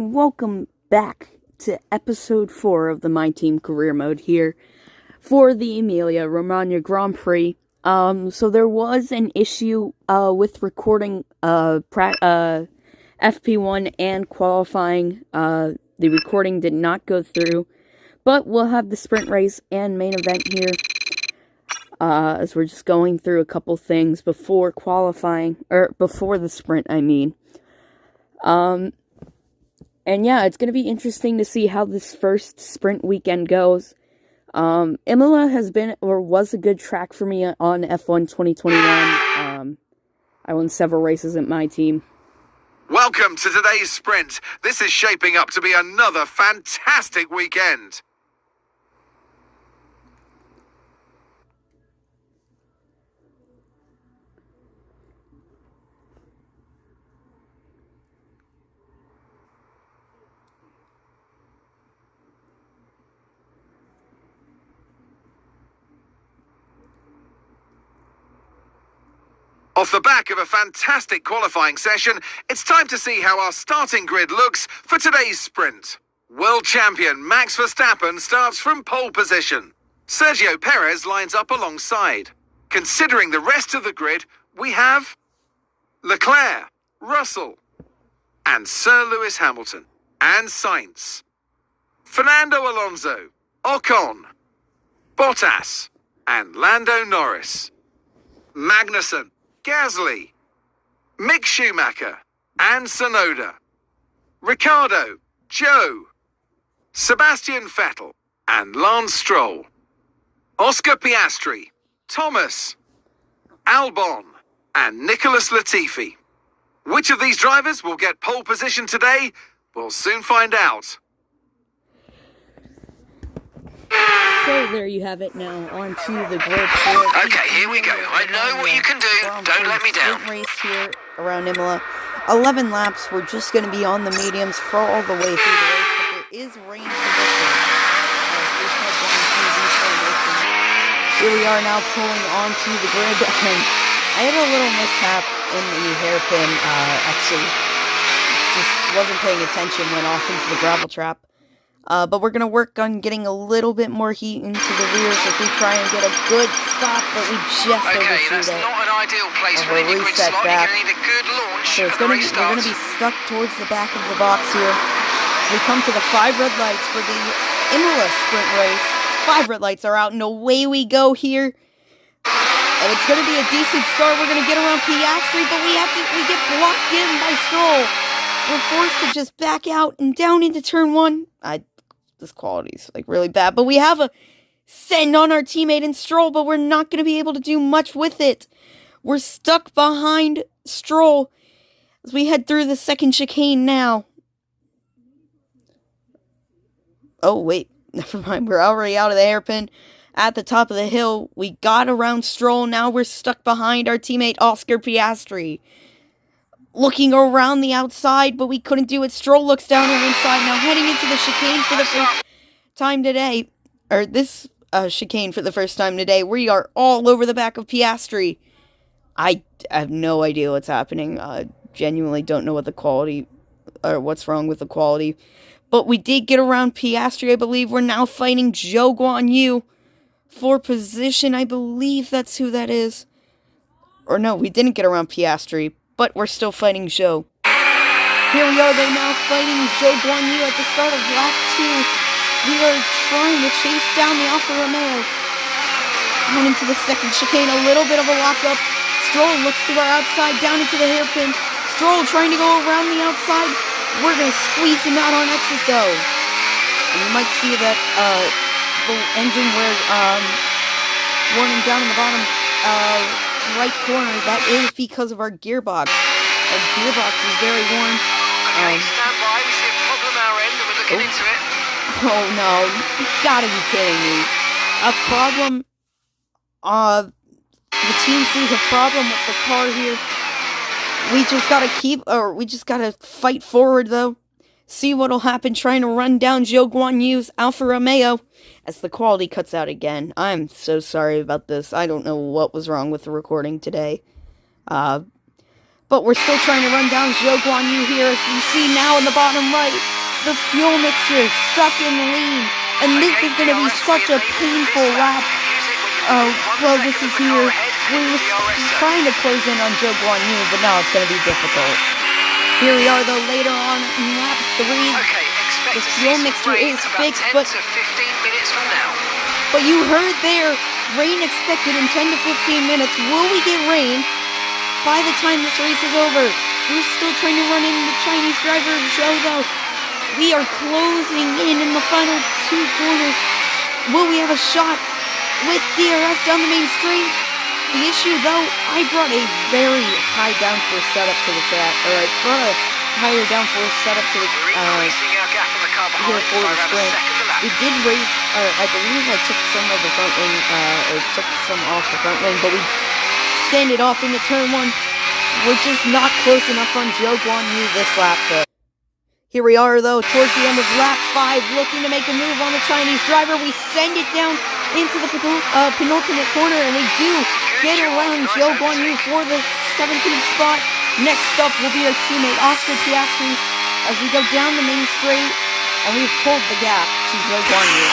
Welcome back to episode 4 of the My Team Career Mode here for the Emilia Romagna Grand Prix. So there was an issue with recording FP1 and qualifying. The recording did not go through, but we'll have the sprint race and main event here as we're just going through a couple things before qualifying, or before the sprint, I mean. And yeah, it's going to be interesting to see how this first sprint weekend goes. Imola has been, or was a good track for me on F1 2021. I won several races at my team. Welcome to today's sprint. This is shaping up to be another fantastic weekend. Off the back of a fantastic qualifying session, it's time to see how our starting grid looks for today's sprint. World champion Max Verstappen starts from pole position. Sergio Perez lines up alongside. Considering the rest of the grid, we have Leclerc, Russell, and Sir Lewis Hamilton, and Sainz, Fernando Alonso, Ocon, Bottas, and Lando Norris, Magnussen, Gasly, Mick Schumacher, and Tsunoda, Ricciardo, Joe, Sebastian Vettel, and Lance Stroll, Oscar Piastri, Thomas, Albon, and Nicholas Latifi. Which of these drivers will get pole position today? We'll soon find out. So there you have it now, onto the grid. Okay, here we go. I know what you can do. Don't let me down. Sprint race here around Imola. 11 laps. We're just going to be on the mediums for all the way through the race, but there is rain predicted. Here we are now pulling onto the grid, and I had a little mishap in the hairpin. Actually, just wasn't paying attention, went off into the gravel trap. But we're going to work on getting a little bit more heat into the rears if we try and get a good stop, but we just Okay, that's overshoot it. not an ideal place for any grid reset slot. back. You're going to need a good launch So at the we're restart. going to be stuck towards the back of the box here. We come to the 5 red lights for the Imola sprint race. 5 red lights are out, and away we go here. And it's going to be a decent start. We're going to get around Piastri, but we get blocked in by Stroll. We're forced to just back out and down into turn 1. This quality's like really bad, but we have a send on our teammate in Stroll, but we're not going to be able to do much with it. We're stuck behind Stroll as we head through the second chicane now. Oh, wait, never mind. We're already out of the hairpin at the top of the hill. We got around Stroll. Now we're stuck behind our teammate Oscar Piastri. Looking around the outside, but we couldn't do it. Stroll looks down on one side. Now heading into the chicane for the first time today. Or this chicane for the first time today. We are all over the back of Piastri. I have no idea what's happening. Genuinely don't know what the quality, or what's wrong with the quality. But we did get around Piastri, I believe. We're now fighting Zhou Guanyu for position. I believe that's who that is. Or no, we didn't get around Piastri, but we're still fighting Zhou. Here we are, they're now fighting Zhou Guanyu at the start of lap 2. We are trying to chase down the Alfa Romeo. Going into the second chicane, a little bit of a lockup. Stroll looks to our outside, down into the hairpin. Stroll trying to go around the outside. We're going to squeeze him out on exit though. And you might see that the engine warning down in the bottom right corner. That is because of our gearbox. Our gearbox is very worn. Okay, stand by. We see a problem our end, and we're looking into it. Oh no, you gotta be kidding me. A problem? The team sees a problem with the car here. We just gotta fight forward though. See what'll happen trying to run down Zhou Guanyu's Alfa Romeo as the quality cuts out again. I'm so sorry about this. I don't know what was wrong with the recording today. But we're still trying to run down Zhou Guanyu here, as you see now in the bottom right. The fuel mixture stuck in the lead. And this is going to be such a painful lap. Well, this is here. We were trying to close in on Zhou Guanyu, but now it's going to be difficult. Here we are, though, later on in lap 3. The fuel mixture is fixed, but you heard there, rain expected in 10 to 15 minutes. Will we get rain by the time this race is over? We're still trying to run in the Chinese driver show, though. We are closing in the final 2 corners. Will we have a shot with DRS down the main straight? The issue, though, I brought a very high downforce setup to the track. Or I brought a higher downforce setup to the here for the sprint. We did raise, I believe I took some of the front wing, or took some off the front wing, but we sent it off into turn 1. We're just not close enough on Zhou Guanyu this lap, though. Here we are, though, towards the end of lap 5, looking to make a move on the Chinese driver. We send it down into the penultimate corner, and we do get around Zhou Guanyu for the 17th spot. Next up will be our teammate Oscar Piastri as we go down the main straight, and we've pulled the gap to Zhou Guanyu.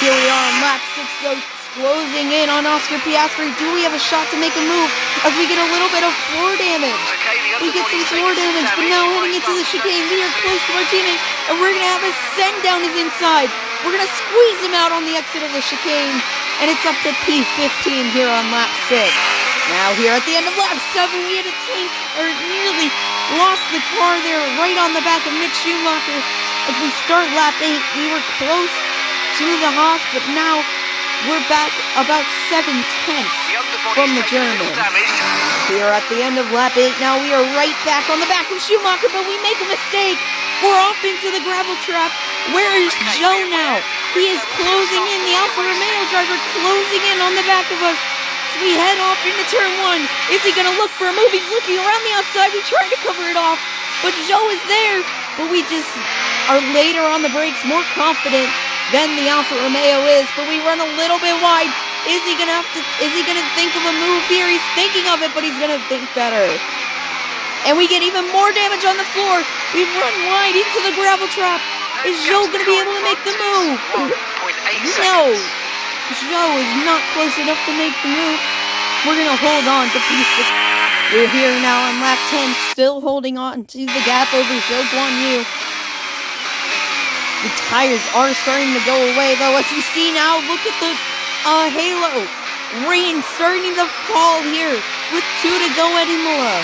Here we are on lap 6, though, closing in on Oscar Piastri. Do we have a shot to make a move as we get a little bit of floor damage? We get some floor damage, but now heading into the chicane, we are close to our teammate, and we're going to have a send down his inside. We're going to squeeze him out on the exit of the chicane, and it's up to P15 here on lap 6. Now here at the end of lap 7, we had a tank, or nearly lost the car there right on the back of Mick Schumacher. As we start lap 8, we were close to the Haas, but now we're back about 7/10 from the German. Here at the end of lap 8, now we are right back on the back of Schumacher, but we make a mistake. We're off into the gravel trap. Where is Joe now? He is closing in, the Alfa Romeo driver closing in on the back of us. So we head off into turn 1. Is he going to look for a move? He's looking around the outside. We try to cover it off, but Joe is there. But we just are later on the brakes, more confident than the Alfa Romeo is, but we run a little bit wide. Is he gonna think of a move here? He's thinking of it, but he's gonna think better. And we get even more damage on the floor. We run wide into the gravel trap. Is Joe gonna be able to make the move? No. Joe is not close enough to make the move. We're gonna hold on to P6. We're here now on lap 10, still holding on to the gap over Zhou Guanyu. The tires are starting to go away, though. As you see now, look at the halo. Rain starting to fall here with 2 to go at Emilia.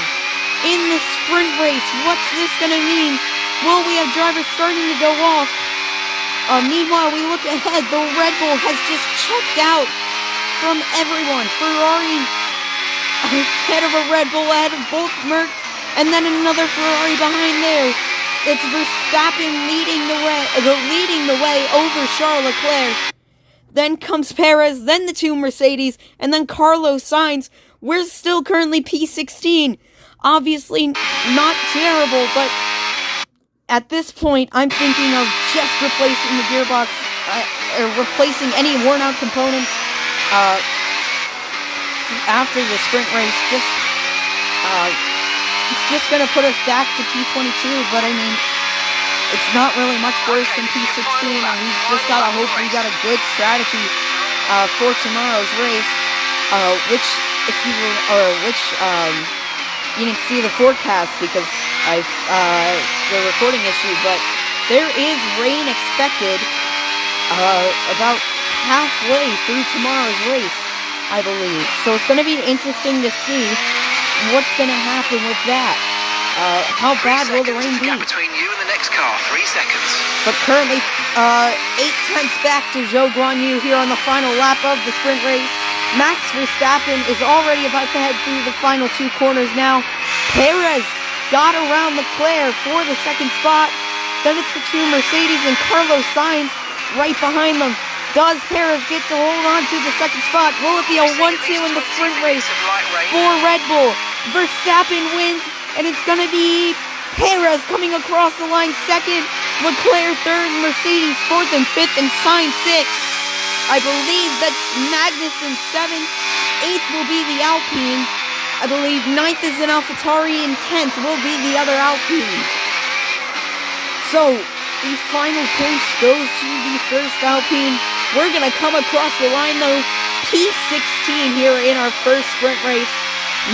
In the sprint race, what's this going to mean? Will we have drivers starting to go off? Meanwhile, we look ahead. The Red Bull has just checked out from everyone. Ferrari ahead of a Red Bull, ahead of both Mercs, and then another Ferrari behind there. It's Verstappen leading the way over Charles Leclerc. Then comes Perez, then the 2 Mercedes, and then Carlos Sainz. We're still currently P16. Obviously not terrible, but at this point, I'm thinking of just replacing the gearbox, or replacing any worn-out components after the sprint race. It's just going to put us back to P22, but I mean, it's not really much worse than P16, and we've just got to hope we got a good strategy for tomorrow's race, which you didn't see the forecast because the recording issue, but there is rain expected about halfway through tomorrow's race, I believe. So it's going to be interesting to see what's going to happen with that. How bad will the rain be? Between you and the next car, 3 seconds. But currently, 8/10 back to Zhou Guanyu here on the final lap of the sprint race. Max Verstappen is already about to head through the final 2 corners now. Perez got around Leclerc for the 2nd spot. Then it's the 2 Mercedes and Carlos Sainz right behind them. Does Perez get to hold on to the 2nd spot? Will it be a 1-2 in the sprint race for Red Bull? Verstappen wins, and it's going to be Perez coming across the line 2nd, Leclerc 3rd, Mercedes 4th and 5th, and Sainz 6th. I believe that's Magnussen 7th. 8th will be the Alpine. I believe 9th is an AlphaTauri and 10th will be the other Alpine. So, the final place goes to the first Alpine. We're going to come across the line though, P16 here in our first sprint race.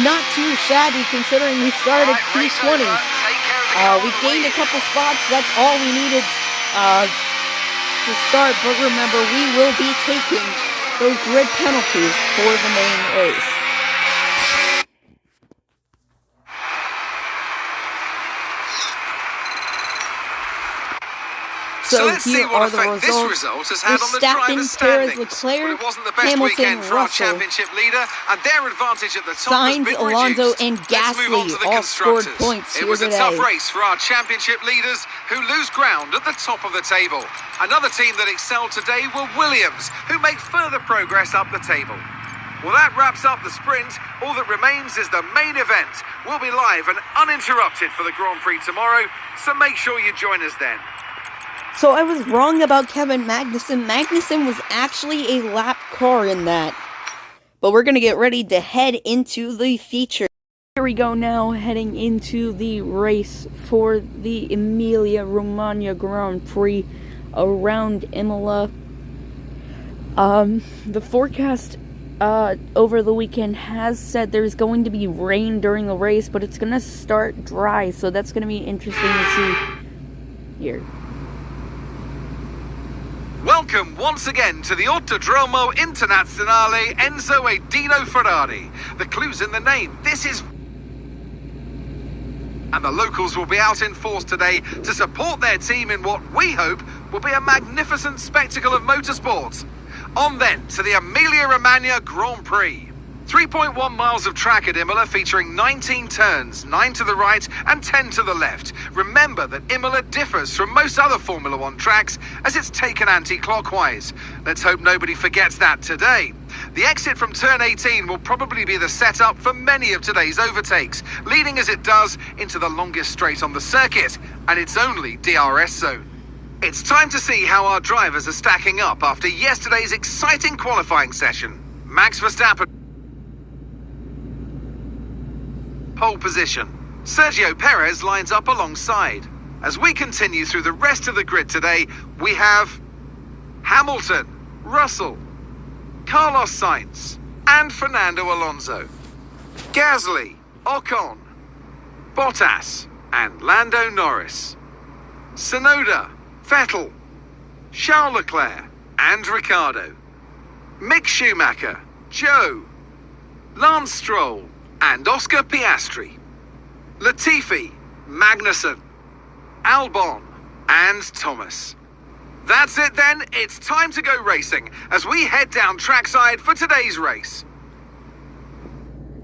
Not too shabby considering we started P20. We gained a couple spots, that's all we needed to start. But remember, we will be taking those grid penalties for the main race. So let's see what effect this result has had on the drivers' standings. Leclerc, Well, it wasn't the best Hamilton, weekend for our Russell, championship leader, and their advantage at the top Sainz, has been Alonso, reduced. and Gasly Let's move on to the all scored constructors. points It here was a today. tough race for our championship leaders, who lose ground at the top of the table. Another team that excelled today were Williams, who make further progress up the table. Well, that wraps up the sprint. All that remains is the main event. We'll be live and uninterrupted for the Grand Prix tomorrow, so make sure you join us then. So I was wrong about Kevin Magnussen. Magnussen was actually a lap car in that. But we're going to get ready to head into the feature. Here we go now, heading into the race for the Emilia Romagna Grand Prix around Imola. The forecast over the weekend has said there's going to be rain during the race, but it's going to start dry, so that's going to be interesting to see here. Welcome once again to the Autodromo Internazionale Enzo e Dino Ferrari. The clue's in the name. This is... And the locals will be out in force today to support their team in what we hope will be a magnificent spectacle of motorsports. On then to the Emilia Romagna Grand Prix. 3.1 miles of track at Imola featuring 19 turns, 9 to the right and 10 to the left. Remember that Imola differs from most other Formula One tracks as it's taken anti-clockwise. Let's hope nobody forgets that today. The exit from turn 18 will probably be the setup for many of today's overtakes, leading as it does into the longest straight on the circuit, and it's only DRS zone. It's time to see how our drivers are stacking up after yesterday's exciting qualifying session. Max Verstappen, pole position. Sergio Perez lines up alongside. As we continue through the rest of the grid today, we have Hamilton, Russell, Carlos Sainz, and Fernando Alonso. Gasly, Ocon, Bottas, and Lando Norris. Tsunoda, Vettel, Charles Leclerc, and Ricciardo. Mick Schumacher, Joe, Lance Stroll, and Oscar Piastri. Latifi, Magnussen, Albon, and Thomas. That's it then, it's time to go racing as we head down trackside for today's race.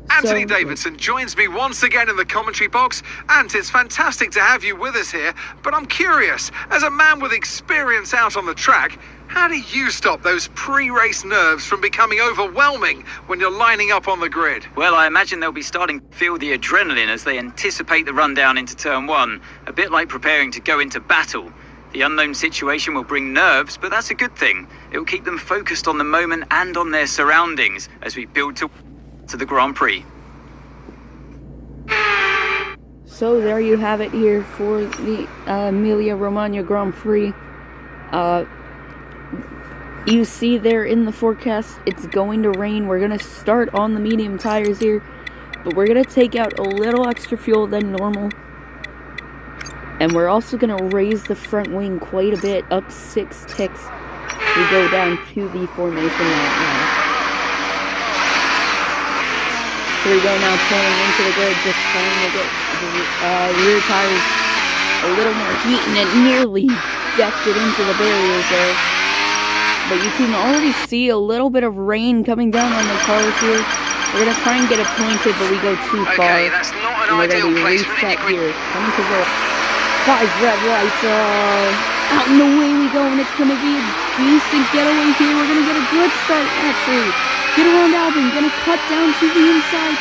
Anthony Davidson joins me once again in the commentary box. Ant, it's fantastic to have you with us here, but I'm curious, as a man with experience out on the track, how do you stop those pre-race nerves from becoming overwhelming when you're lining up on the grid? Well, I imagine they'll be starting to feel the adrenaline as they anticipate the run down into turn one, a bit like preparing to go into battle. The unknown situation will bring nerves, but that's a good thing. It will keep them focused on the moment and on their surroundings as we build to the Grand Prix. So there you have it here for the Emilia Romagna Grand Prix. You see there in the forecast, it's going to rain. We're going to start on the medium tires here, but we're going to take out a little extra fuel than normal. And we're also going to raise the front wing quite a bit, up 6 ticks. We go down to the formation right now. Here we go now, pulling into the grid, just trying to get the rear tires a little more heat, and it nearly decked it into the barriers there. But you can already see a little bit of rain coming down on the cars here. We're going to try and get it pointed, but we go too far. Okay, that's not an ideal placement. Reset here. Coming to the 5 red lights. Out and away we go, and it's going to be a decent getaway here. We're going to get a good start, actually. Get around Albon, going to cut down to the inside.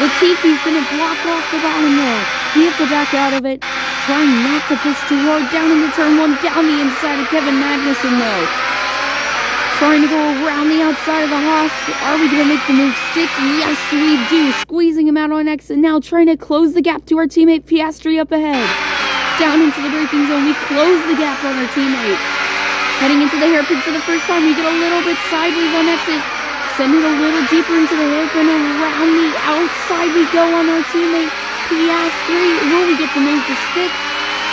Latifi's going to block off the bottom there. We have to back out of it. Trying not to push too hard. Down into turn 1, down the inside of Kevin Magnussen though. trying to go around the outside of the Haas. Are we going to make the move stick? Yes, we do. Squeezing him out on exit. Now trying to close the gap to our teammate Piastri up ahead. Down into the braking zone. We close the gap on our teammate. Heading into the hairpin for the first time. We get a little bit sideways on exit. Send it a little deeper into the hairpin. Around the outside we go on our teammate Piastri. Will we get the move to stick?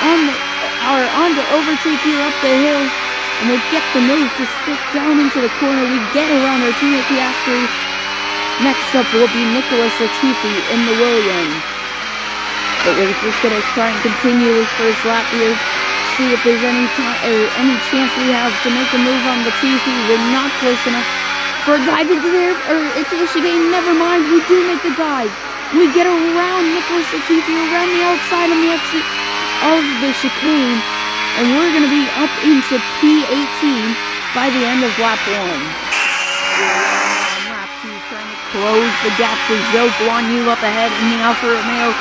On to overtake here up the hill. And we'll get the move to stick down into the corner. We get around our teammate Piastri. Next up will be Nicholas Latifi in the Williams. But we're just going to try and continue this first lap here. See if there's any chance we have to make a move on Latifi. We're not close enough for a dive into the chicane. Never mind, we do make the dive. We get around Nicholas Latifi around the outside on the exit of the chicane. And we're going to be up into P18 by the end of lap 1. On lap 2, trying to close the gap to Zhou Guanyu up ahead in the Alfa Romeo.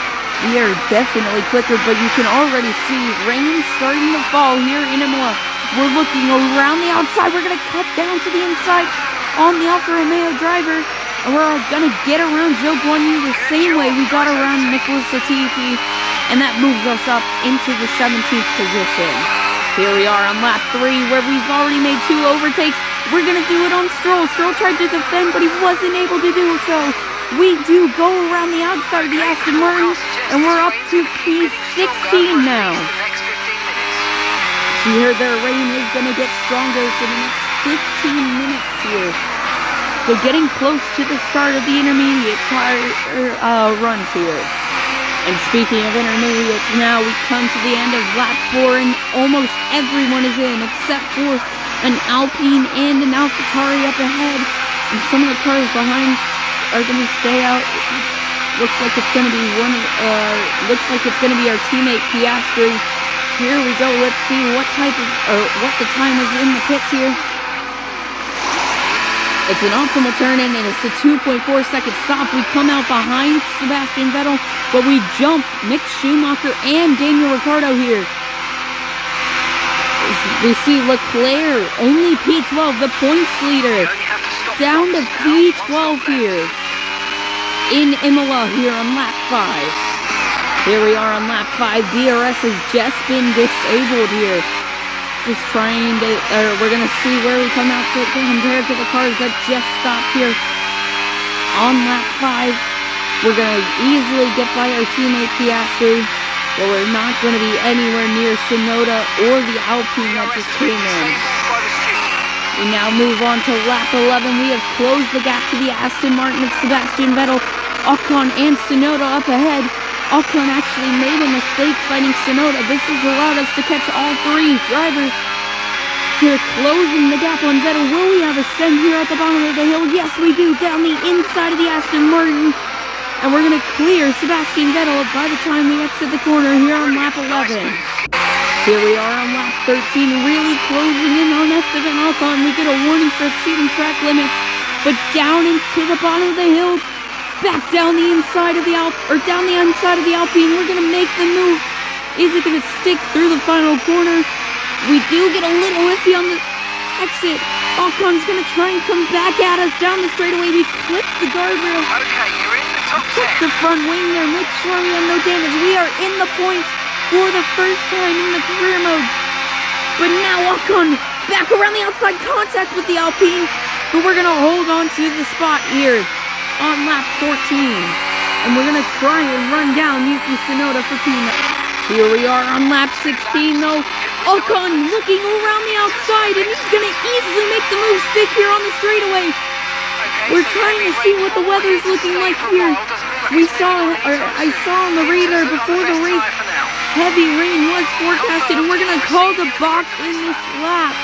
We are definitely quicker, but you can already see rain starting to fall here in Imola. We're looking around the outside. We're going to cut down to the inside on the Alfa Romeo driver. And we're going to get around Zhou Guanyu the same way we got around Nicholas Latifi. And that moves us up into the 17th position. Here we are on lap 3, where we've already made 2 overtakes. We're going to do it on Stroll. Stroll tried to defend, but he wasn't able to do so. We do go around the outside of the Aston Martin, and we're up to P16 now. You heard their rain is going to get stronger for the next 15 minutes here. So getting close to the start of the intermediate runs here. And speaking of intermediates, now we come to the end of lap 4, and almost everyone is in, except for an Alpine and an AlphaTauri up ahead. And some of the cars behind are going to stay out. Looks like it's going to be our teammate Piastri. Here we go. Let's see what the time is in the pits here. It's an optimal turn in, and it's a 2.4 second stop. We come out behind Sebastian Vettel, but we jump Mick Schumacher and Daniel Ricciardo here. We see Leclerc, only P12, the points leader, down to P12 here in Imola here on lap 5. Here we are on lap 5. DRS has just been disabled here. Just trying to, we're going to see where we come out compared to the cars that just stopped here on lap 5. We're going to easily get by our teammate Piastri, but we're not going to be anywhere near Tsunoda or the Alpine that just came in. We now move on to lap 11. We have closed the gap to the Aston Martin of Sebastian Vettel, Ocon and Tsunoda up ahead. Ocon actually made a mistake fighting Tsunoda. This has allowed us to catch all 3 drivers. Here, closing the gap on Vettel. Will we have a send here at the bottom of the hill? Yes, we do. Down the inside of the Aston Martin. And we're going to clear Sebastian Vettel by the time we exit the corner here on lap 11. Here we are on lap 13, really closing in on Esteban Ocon. We get a warning for exceeding track limits. But down into the bottom of the hill, back down the inside of the down the inside of the Alpine. We're going to make the move. Is it going to stick through the final corner? We do get a little iffy on the exit. Ocon's going to try and come back at us down the straightaway. We clip the guardrail. Okay, you're in the top 10. Check the front wing there. Make sure we have no damage. We are in the points for the first time in the career mode. But now Ocon back around the outside, contact with the Alpine. But we're going to hold on to the spot here on lap 14, and we're going to try and run down Yuki Tsunoda for P9. Here we are on lap 16 though. Ocon looking around the outside, and he's going to easily make the move stick here on the straightaway. We're trying to see what the weather's looking like here. I saw on the radar before the race, heavy rain was forecasted, and we're going to call the box in this lap.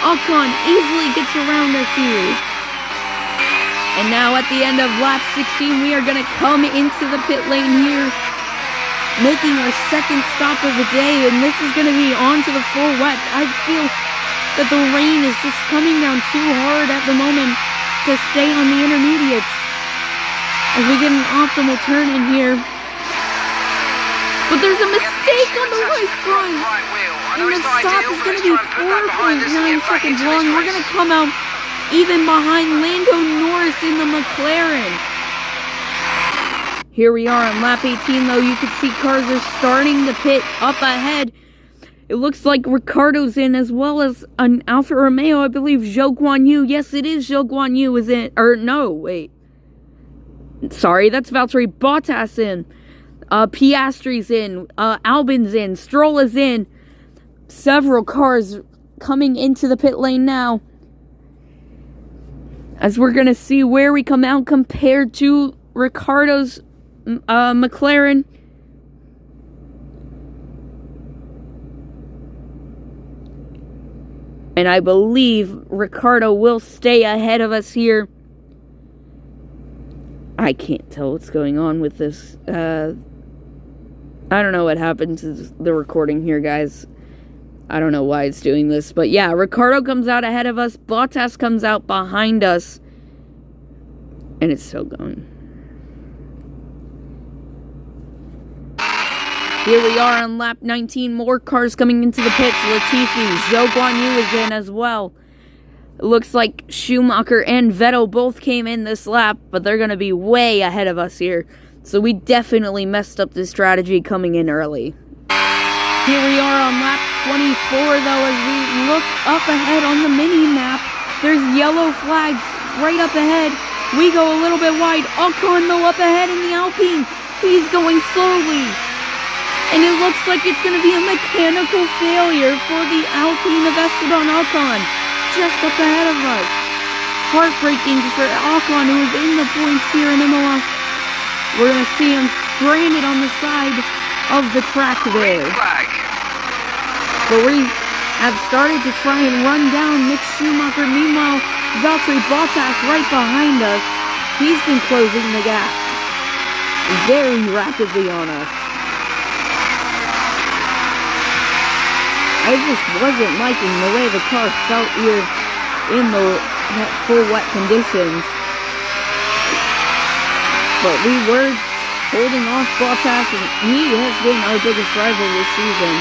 Ocon easily gets around us here. And now at the end of lap 16, we are going to come into the pit lane here, making our second stop of the day, and this is going to be onto the full wet. I feel that the rain is just coming down too hard at the moment to stay on the intermediates. As we get an optimal turn in here. But there's a mistake on the right front, and the stop is going to be 4.9 seconds long. We're going to come out even behind Lando Norris in the McLaren. Here we are on lap 18, though. You can see cars are starting to pit up ahead. It looks like Ricciardo's in, as well as an Alfa Romeo. I believe Zhou Guanyu. Yes, it is Zhou Guanyu is in. Or, no, wait. Sorry, that's Valtteri Bottas in. Piastri's in. Albon's in. Stroll is in. Several cars coming into the pit lane now, as we're going to see where we come out compared to Ricciardo's McLaren. And I believe Ricciardo will stay ahead of us here. I can't tell what's going on with this. I don't know what happened to the recording here, guys. I don't know why it's doing this. But yeah, Ricciardo comes out ahead of us. Bottas comes out behind us. And it's still going. Here we are on lap 19. More cars coming into the pits. Latifi, Zhou Guanyu is in as well. It looks like Schumacher and Vettel both came in this lap, but they're going to be way ahead of us here. So we definitely messed up this strategy coming in early. Here we are on lap 24, though, as we look up ahead on the mini-map. There's yellow flags right up ahead. We go a little bit wide. Ocon, though, up ahead in the Alpine. He's going slowly. And it looks like it's going to be a mechanical failure for the Alpine of Esteban Ocon, just up ahead of us. Heartbreaking for Ocon, who is in the points here in Imola. We're going to see him stranded on the side of the track there. But we have started to try and run down Mick Schumacher. Meanwhile, Valtteri Bottas right behind us. He's been closing the gap very rapidly on us. I just wasn't liking the way the car felt here in the full wet conditions. But we were holding off Bottas, and he has been our biggest rival this season.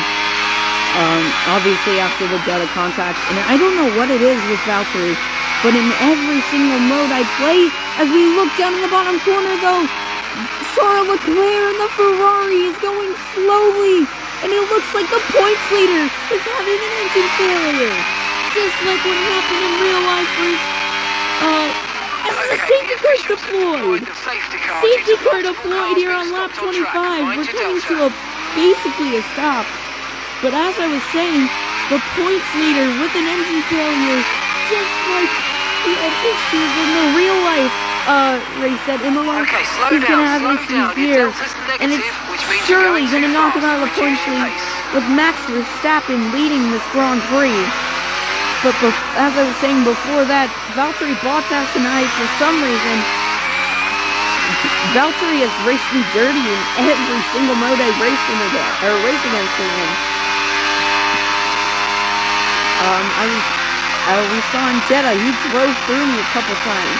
Obviously after the Jetta contact. And I don't know what it is with Valtteri, but in every single mode I play, as we look down in the bottom corner though, Charles Leclerc in the Ferrari is going slowly. And it looks like the points leader is having an engine failure. Just like what happened in real life as the safety car's deployed. Safety car deployed here on lap 25. We're coming to basically a stop. But as I was saying, the points leader with an engine failure, just like he had issues in the real life race at Imola, he's going to have issues here. And it's surely going to knock him out of the points lead, with Max Verstappen leading this Grand Prix. But as I was saying before that, Valtteri Bottas and I, for some reason, Valtteri has raced me dirty in every single mode I raced against him in. We saw in Jeddah, he drove through me a couple times.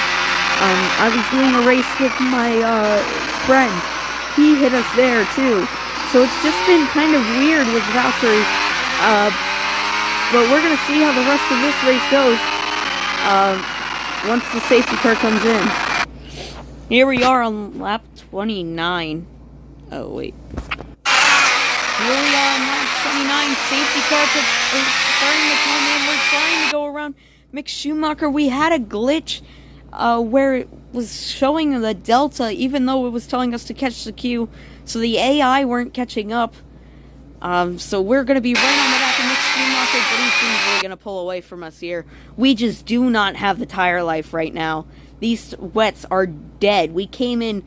I was doing a race with my friend. He hit us there too. So it's just been kind of weird with Valtteri. But we're going to see how the rest of this race goes once the safety car comes in. Here we are on lap 29. Oh, wait. Here we are on lap 29. Safety car starting to come in. We're trying to go around Mick Schumacher. We had a glitch where it was showing the delta, even though it was telling us to catch the queue. So the AI weren't catching up. So we're going to be right on the back of Mick Schumacher, but he's easily going to pull away from us here. We just do not have the tire life right now. These wets are dead. We came in,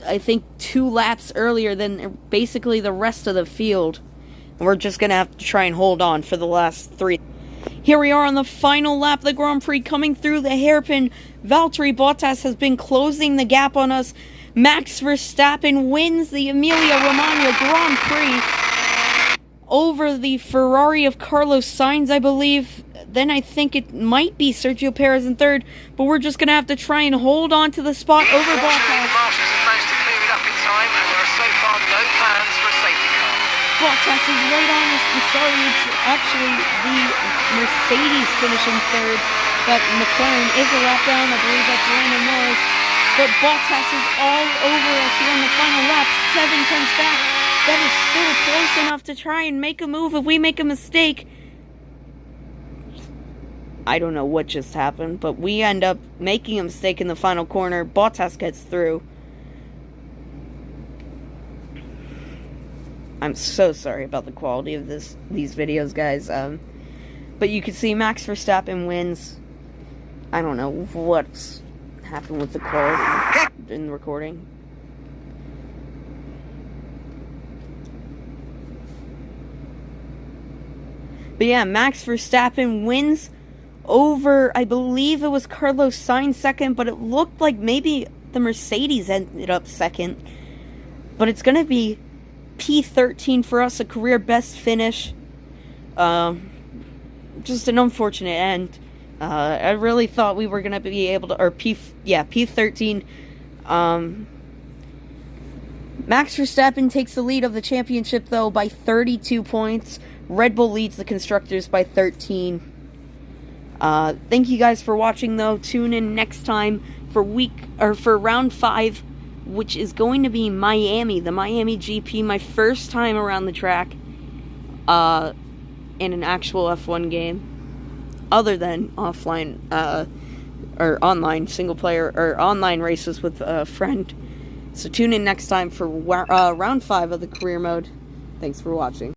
I think, 2 laps earlier than basically the rest of the field. And we're just going to have to try and hold on for the last 3. Here we are on the final lap of the Grand Prix, coming through the hairpin. Valtteri Bottas has been closing the gap on us. Max Verstappen wins the Emilia Romagna Grand Prix over the Ferrari of Carlos Sainz, I believe. Then I think it might be Sergio Perez in 3rd, but we're just going to have to try and hold on to the spot over Bottas. The marshals have managed to clear it up in time, and there are so far no plans for a safety car. Bottas is right on us. I'm sorry, it's actually the Mercedes finishing 3rd. That McLaren is a lap down. I believe that's Lando Norris. But Bottas is all over us here in the final lap. 7 turns back. That is still close enough to try and make a move if we make a mistake. I don't know what just happened, but we end up making a mistake in the final corner. Bottas gets through. I'm so sorry about the quality of these videos, guys. But you can see Max Verstappen wins. I don't know what's happened with the quality in the recording. But yeah, Max Verstappen wins over, I believe it was Carlos Sainz second, but it looked like maybe the Mercedes ended up second. But it's going to be P13 for us, a career best finish. Just an unfortunate end. I really thought we were going to be able to, or P13. Max Verstappen takes the lead of the championship, though, by 32 points. Red Bull leads the constructors by 13. Thank you guys for watching, though. Tune in next time for round 5, which is going to be Miami, the Miami GP, my first time around the track, in an actual F1 game, other than offline, or online single player, or online races with a friend. So tune in next time for round 5 of the career mode. Thanks for watching.